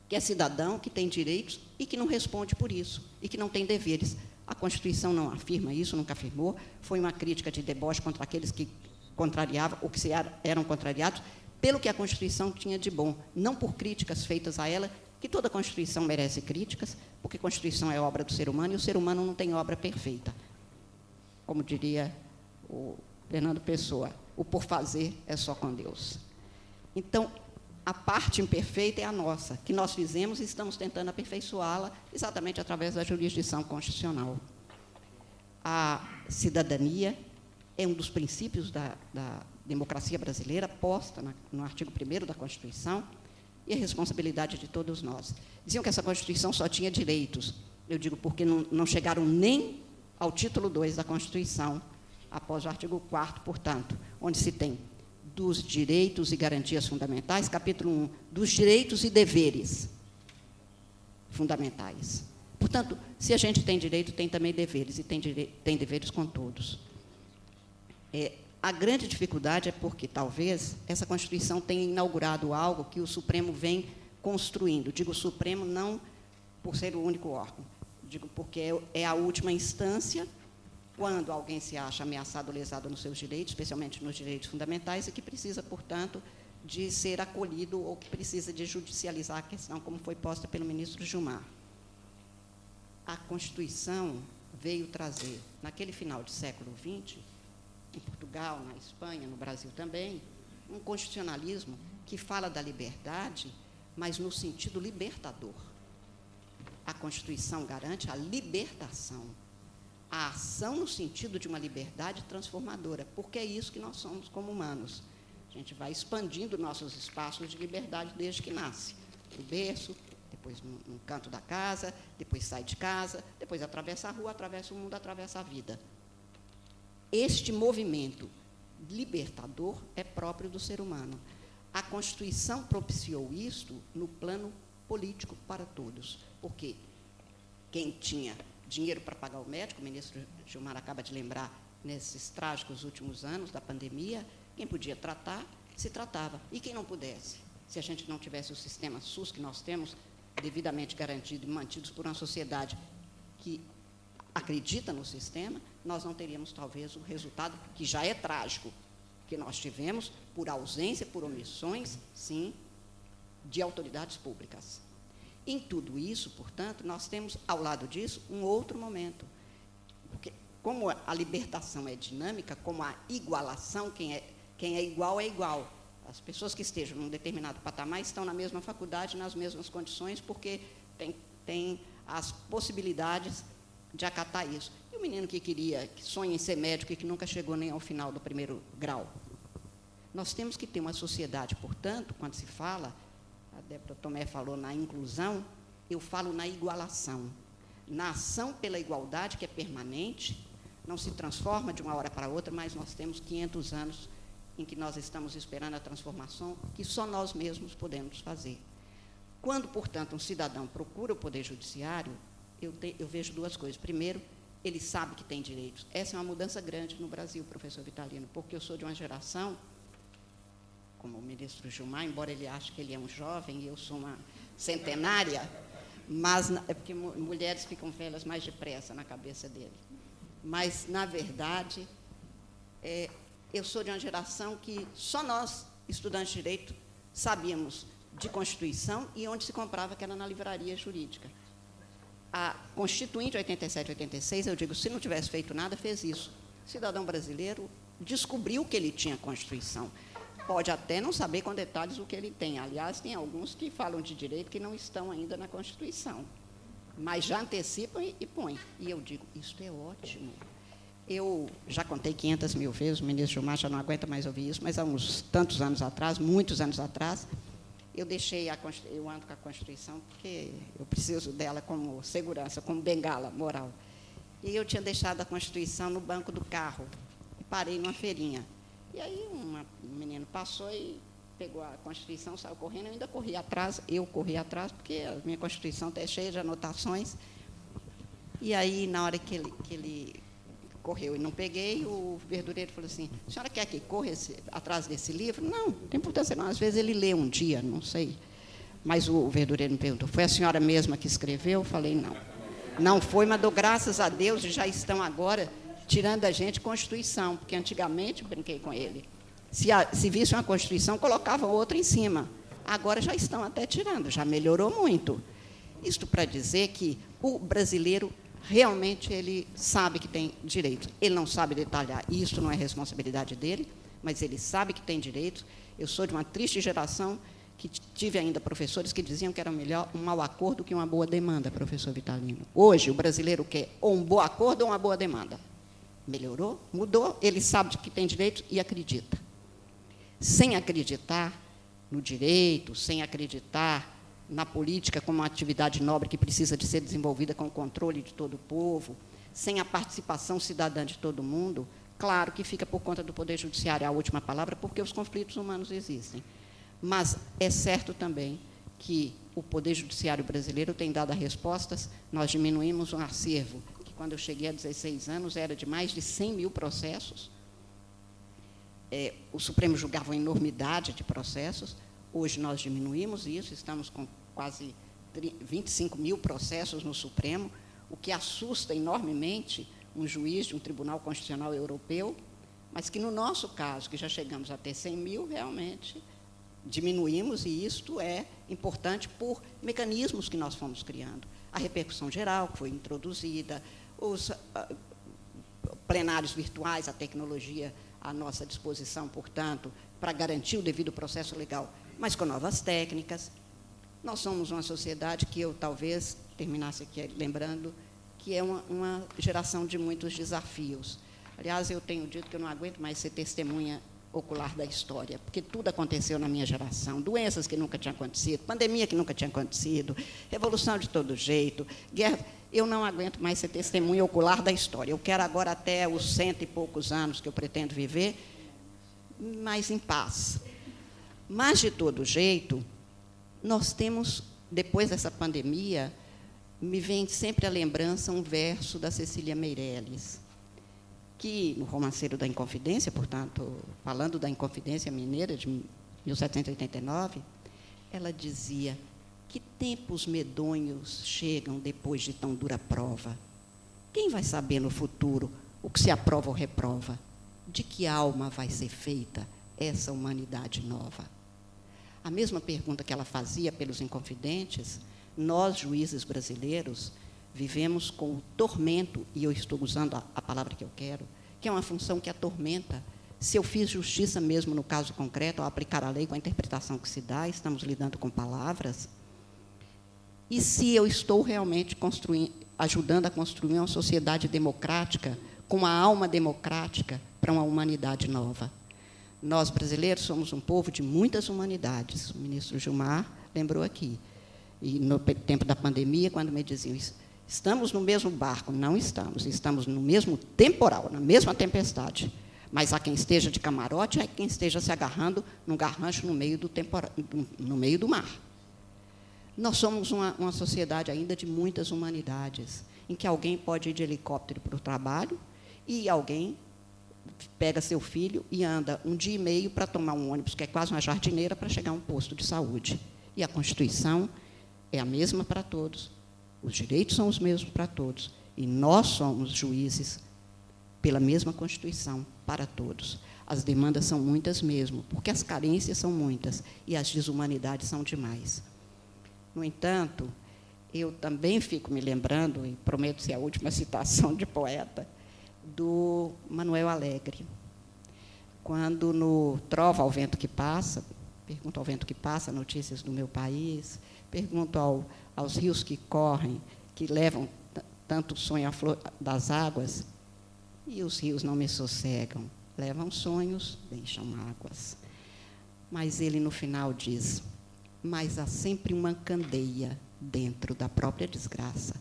que é cidadão, que tem direitos e que não responde por isso, e que não tem deveres. A Constituição não afirma isso, nunca afirmou. Foi uma crítica de deboche contra aqueles que contrariavam, ou que eram contrariados, pelo que a Constituição tinha de bom, não por críticas feitas a ela, que toda Constituição merece críticas, porque a Constituição é obra do ser humano, e o ser humano não tem obra perfeita. Como diria o Fernando Pessoa, o por fazer é só com Deus. Então, a parte imperfeita é a nossa, que nós fizemos e estamos tentando aperfeiçoá-la exatamente através da jurisdição constitucional. A cidadania é um dos princípios da democracia brasileira, posta no artigo 1º da Constituição, e a responsabilidade de todos nós. Diziam que essa Constituição só tinha direitos. Eu digo porque não chegaram nem ao título 2 da Constituição, após o artigo 4º, portanto, onde se tem dos direitos e garantias fundamentais, capítulo 1, dos direitos e deveres fundamentais. Portanto, se a gente tem direito, tem também deveres, e tem deveres com todos. A grande dificuldade é porque, talvez, essa Constituição tenha inaugurado algo que o Supremo vem construindo. Digo Supremo não por ser o único órgão, digo porque é a última instância quando alguém se acha ameaçado ou lesado nos seus direitos, especialmente nos direitos fundamentais, e que precisa, portanto, de ser acolhido ou que precisa de judicializar a questão, como foi posta pelo ministro Gilmar. A Constituição veio trazer, naquele final de século XX, em Portugal, na Espanha, no Brasil também, um constitucionalismo que fala da liberdade, mas no sentido libertador. A Constituição garante a libertação, a ação no sentido de uma liberdade transformadora, porque é isso que nós somos como humanos. A gente vai expandindo nossos espaços de liberdade desde que nasce. No berço, depois no canto da casa, depois sai de casa, depois atravessa a rua, atravessa o mundo, atravessa a vida. Este movimento libertador é próprio do ser humano. A Constituição propiciou isto no plano político para todos, porque quem tinha dinheiro para pagar o médico, o ministro Gilmar acaba de lembrar, nesses trágicos últimos anos da pandemia, quem podia tratar, se tratava. E quem não pudesse, se a gente não tivesse o sistema SUS que nós temos, devidamente garantido e mantidos por uma sociedade que acredita no sistema, nós não teríamos, talvez, o resultado, que já é trágico, que nós tivemos por ausência, por omissões, sim, de autoridades públicas. Em tudo isso, portanto, nós temos, ao lado disso, um outro momento. Porque, como a libertação é dinâmica, como a igualação, quem é igual é igual. As pessoas que estejam num determinado patamar estão na mesma faculdade, nas mesmas condições, porque tem as possibilidades de acatar isso. E o menino que sonha em ser médico e que nunca chegou nem ao final do 1º grau. Nós temos que ter uma sociedade, portanto, quando se fala, a Débora Tomé falou na inclusão, eu falo na igualação. Na ação pela igualdade, que é permanente, não se transforma de uma hora para outra, mas nós temos 500 anos em que nós estamos esperando a transformação que só nós mesmos podemos fazer. Quando, portanto, um cidadão procura o Poder Judiciário, eu vejo duas coisas. Primeiro, ele sabe que tem direitos. Essa é uma mudança grande no Brasil, professor Vitalino, porque eu sou de uma geração, como o ministro Gilmar, embora ele ache que ele é um jovem e eu sou uma centenária, mas é porque mulheres ficam velhas mais depressa na cabeça dele. Mas, na verdade, eu sou de uma geração que só nós, estudantes de direito, sabíamos de Constituição e onde se comprava, que era na livraria jurídica. A Constituinte 87 e 86, eu digo, se não tivesse feito nada, fez isso. O cidadão brasileiro descobriu que ele tinha Constituição. Pode até não saber com detalhes o que ele tem. Aliás, tem alguns que falam de direito que não estão ainda na Constituição. mas já antecipam e põem. E eu digo, isso é ótimo. Eu já contei 500 mil vezes, o ministro Gilmar já não aguenta mais ouvir isso, mas há uns tantos anos atrás, muitos anos atrás, eu ando com a Constituição porque eu preciso dela como segurança, como bengala moral. E eu tinha deixado a Constituição no banco do carro, e parei numa feirinha. E aí um menino passou e pegou a Constituição, saiu correndo, eu ainda corri atrás, porque a minha Constituição está cheia de anotações. E aí, na hora que ele correu e não peguei, o verdureiro falou assim, a senhora quer que corra atrás desse livro? Não, não tem importância não, às vezes ele lê um dia, não sei. Mas o verdureiro me perguntou, foi a senhora mesma que escreveu? Eu falei, não. Não foi, mas dou graças a Deus, e já estão agora tirando da gente Constituição, porque antigamente, brinquei com ele, se visse uma Constituição, colocavam outra em cima. Agora já estão até tirando, já melhorou muito. Isto para dizer que o brasileiro realmente ele sabe que tem direitos. Ele não sabe detalhar, e isso não é responsabilidade dele, mas ele sabe que tem direitos. Eu sou de uma triste geração que tive ainda professores que diziam que era melhor um mau acordo que uma boa demanda, professor Vitalino. Hoje, o brasileiro quer ou um bom acordo ou uma boa demanda. Melhorou? Mudou? Ele sabe que tem direitos e acredita. Sem acreditar no direito, sem acreditar na política como uma atividade nobre que precisa de ser desenvolvida com o controle de todo o povo, sem a participação cidadã de todo mundo, claro que fica por conta do Poder Judiciário a última palavra, porque os conflitos humanos existem. Mas é certo também que o Poder Judiciário brasileiro tem dado respostas. Nós diminuímos um acervo, que quando eu cheguei a 16 anos era de mais de 100 mil processos. O Supremo julgava uma enormidade de processos. Hoje nós diminuímos isso, estamos com quase 25 mil processos no Supremo, o que assusta enormemente um juiz de um Tribunal Constitucional Europeu, mas que, no nosso caso, que já chegamos a ter 100 mil, realmente diminuímos, e isto é importante por mecanismos que nós fomos criando. A repercussão geral, que foi introduzida, os plenários virtuais, a tecnologia à nossa disposição, portanto, para garantir o devido processo legal, mas com novas técnicas. Nós somos uma sociedade que eu, talvez, terminasse aqui lembrando, que é uma geração de muitos desafios. Aliás, eu tenho dito que eu não aguento mais ser testemunha ocular da história, porque tudo aconteceu na minha geração, doenças que nunca tinham acontecido, pandemia que nunca tinha acontecido, revolução de todo jeito, guerra. Eu não aguento mais ser testemunha ocular da história. Eu quero agora, até os 100 e poucos anos que eu pretendo viver, mais em paz. Mas, de todo jeito, nós temos, depois dessa pandemia, me vem sempre à lembrança um verso da Cecília Meirelles, que, no Romanceiro da Inconfidência, portanto, falando da Inconfidência Mineira, de 1789, ela dizia: que tempos medonhos chegam depois de tão dura prova? Quem vai saber no futuro o que se aprova ou reprova? De que alma vai ser feita essa humanidade nova? A mesma pergunta que ela fazia pelos inconfidentes, nós, juízes brasileiros, vivemos com o tormento, e eu estou usando a palavra que eu quero, que é uma função que atormenta. Se eu fiz justiça mesmo no caso concreto, ao aplicar a lei com a interpretação que se dá, estamos lidando com palavras, e se eu estou realmente ajudando a construir uma sociedade democrática, com uma alma democrática para uma humanidade nova. Nós, brasileiros, somos um povo de muitas humanidades. O ministro Gilmar lembrou aqui. E, no tempo da pandemia, quando me diziam, estamos no mesmo barco. Não estamos. Estamos no mesmo temporal, na mesma tempestade. Mas há quem esteja de camarote, há quem esteja se agarrando num garrancho no meio do mar. Nós somos uma sociedade ainda de muitas humanidades, em que alguém pode ir de helicóptero para o trabalho e alguém pega seu filho e anda 1 dia e meio para tomar um ônibus, que é quase uma jardineira, para chegar a um posto de saúde. E a Constituição é a mesma para todos, os direitos são os mesmos para todos, e nós somos juízes pela mesma Constituição para todos. As demandas são muitas mesmo, porque as carências são muitas e as desumanidades são demais. No entanto, eu também fico me lembrando, e prometo ser a última citação de poeta, do Manuel Alegre, quando, no Trova ao Vento que Passa, pergunto ao vento que passa, notícias do meu país, pergunto aos rios que correm, que levam tanto sonho à flor das águas, e os rios não me sossegam, levam sonhos, deixam águas. Mas ele, no final, diz, mas há sempre uma candeia dentro da própria desgraça.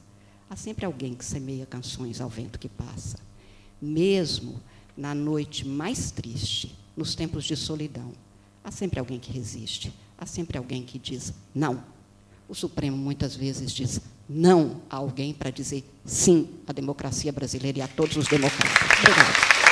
Há sempre alguém que semeia canções ao vento que passa. Mesmo na noite mais triste, nos tempos de solidão, há sempre alguém que resiste, há sempre alguém que diz não. O Supremo, muitas vezes, diz não a alguém para dizer sim à democracia brasileira e a todos os democratas. Obrigada.